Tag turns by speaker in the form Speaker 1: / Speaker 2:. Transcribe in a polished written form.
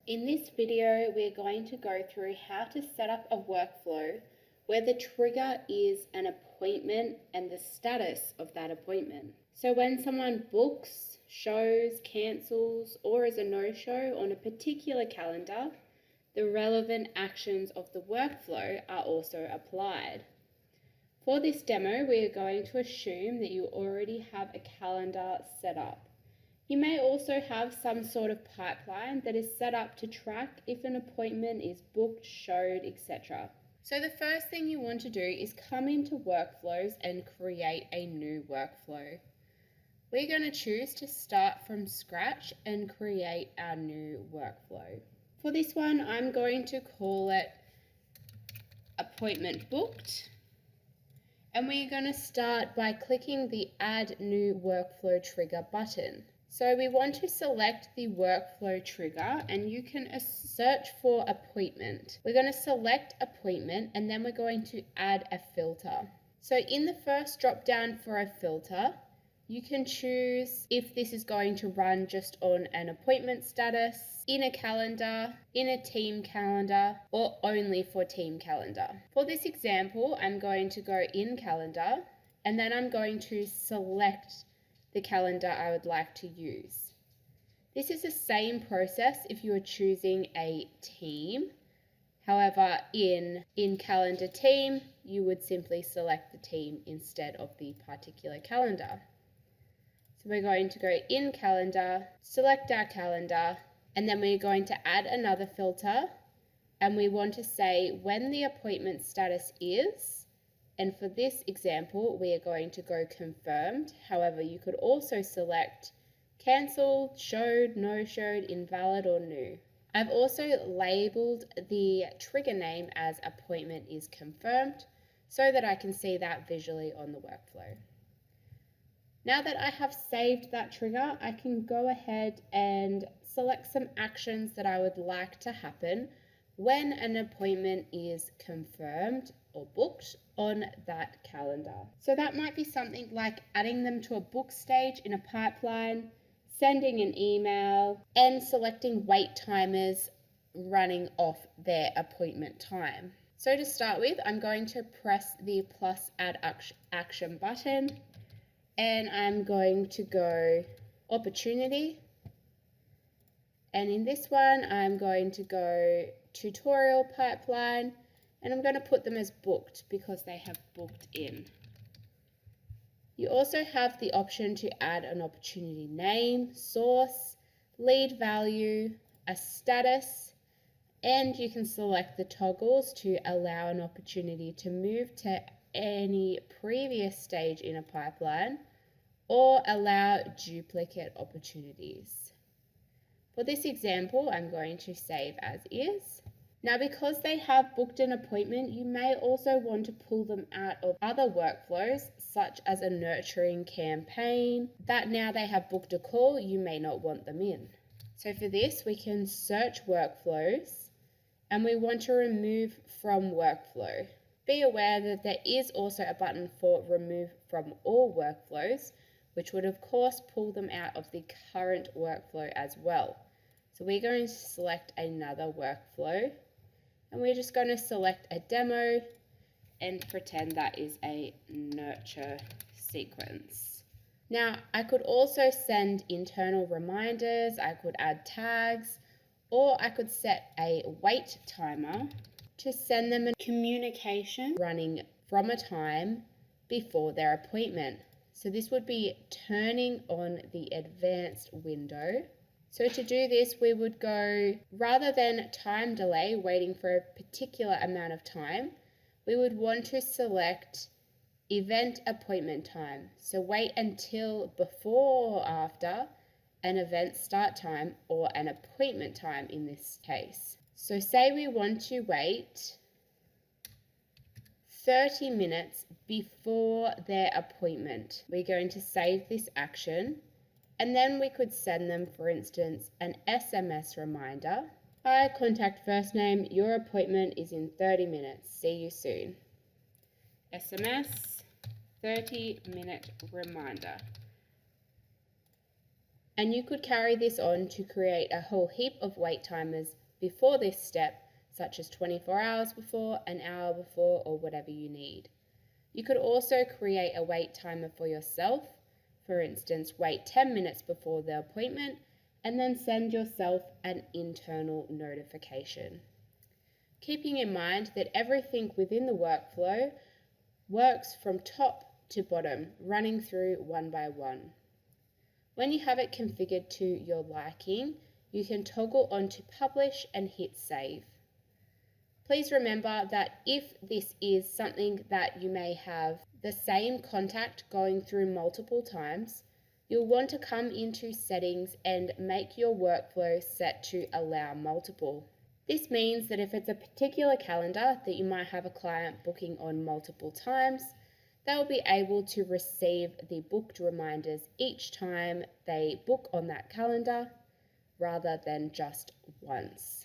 Speaker 1: In this video, we're going to go through how to set up a workflow where the trigger is an appointment and the status of that appointment. So when someone books, shows, cancels, or is a no-show on a particular calendar, the relevant actions of the workflow are also applied. For this demo, we are going to assume that you already have a calendar set up. You may also have some sort of pipeline that is set up to track if an appointment is booked, showed, etc. So the first thing you want to do is come into workflows and create a new workflow. We're going to choose to start from scratch and create our new workflow. For this one, I'm going to call it Appointment Booked. And we're going to start by clicking the Add New Workflow Trigger button. So we want to select the workflow trigger and you can search for appointment. We're going to select appointment and then we're going to add a filter. So in the first drop down for a filter, you can choose if this is going to run just on an appointment status, in a calendar, in a team calendar, or only for team calendar. For this example, I'm going to go in calendar and then I'm going to select the calendar I would like to use. This is the same process if you are choosing a team. However, in calendar team, you would simply select the team instead of the particular calendar. So we're going to go in calendar, select our calendar, and then we're going to add another filter, and we want to say when the appointment status is. And for this example, we are going to go confirmed. However, you could also select cancelled, showed, no showed, invalid, or new. I've also labeled the trigger name as appointment is confirmed so that I can see that visually on the workflow. Now that I have saved that trigger, I can go ahead and select some actions that I would like to happen when an appointment is confirmed or booked on that calendar. So that might be something like adding them to a book stage in a pipeline, sending an email, and selecting wait timers running off their appointment time. So to start with, I'm going to press the plus add action button and I'm going to go opportunity. And in this one, I'm going to go tutorial pipeline, and I'm going to put them as booked because they have booked in. You also have the option to add an opportunity name, source, lead value, a status, and you can select the toggles to allow an opportunity to move to any previous stage in a pipeline or allow duplicate opportunities. For this example, I'm going to save as is. Now, because they have booked an appointment, you may also want to pull them out of other workflows, such as a nurturing campaign, that now they have booked a call, you may not want them in. So for this, we can search workflows, and we want to remove from workflow. Be aware that there is also a button for remove from all workflows, which would of course pull them out of the current workflow as well. So we're going to select another workflow and we're just going to select a demo and pretend that is a nurture sequence. Now, I could also send internal reminders, I could add tags, or I could set a wait timer to send them a communication running from a time before their appointment. So this would be turning on the advanced window. So to do this, we would go, rather than time delay, waiting for a particular amount of time, we would want to select event appointment time. So wait until before or after an event start time or an appointment time in this case. So say we want to wait 30 minutes before their appointment. We're going to save this action. And then we could send them, for instance, an SMS reminder. Hi, contact first name, your appointment is in 30 minutes. See you soon. SMS, 30-minute reminder. And you could carry this on to create a whole heap of wait timers before this step, such as 24 hours before, an hour before, or whatever you need. You could also create a wait timer for yourself. For instance, wait 10 minutes before the appointment and then send yourself an internal notification. Keeping in mind that everything within the workflow works from top to bottom, running through one by one. When you have it configured to your liking, you can toggle on to publish and hit save. Please remember that if this is something that you may have the same contact going through multiple times, you'll want to come into settings and make your workflow set to allow multiple. This means that if it's a particular calendar that you might have a client booking on multiple times, they'll be able to receive the booked reminders each time they book on that calendar rather than just once.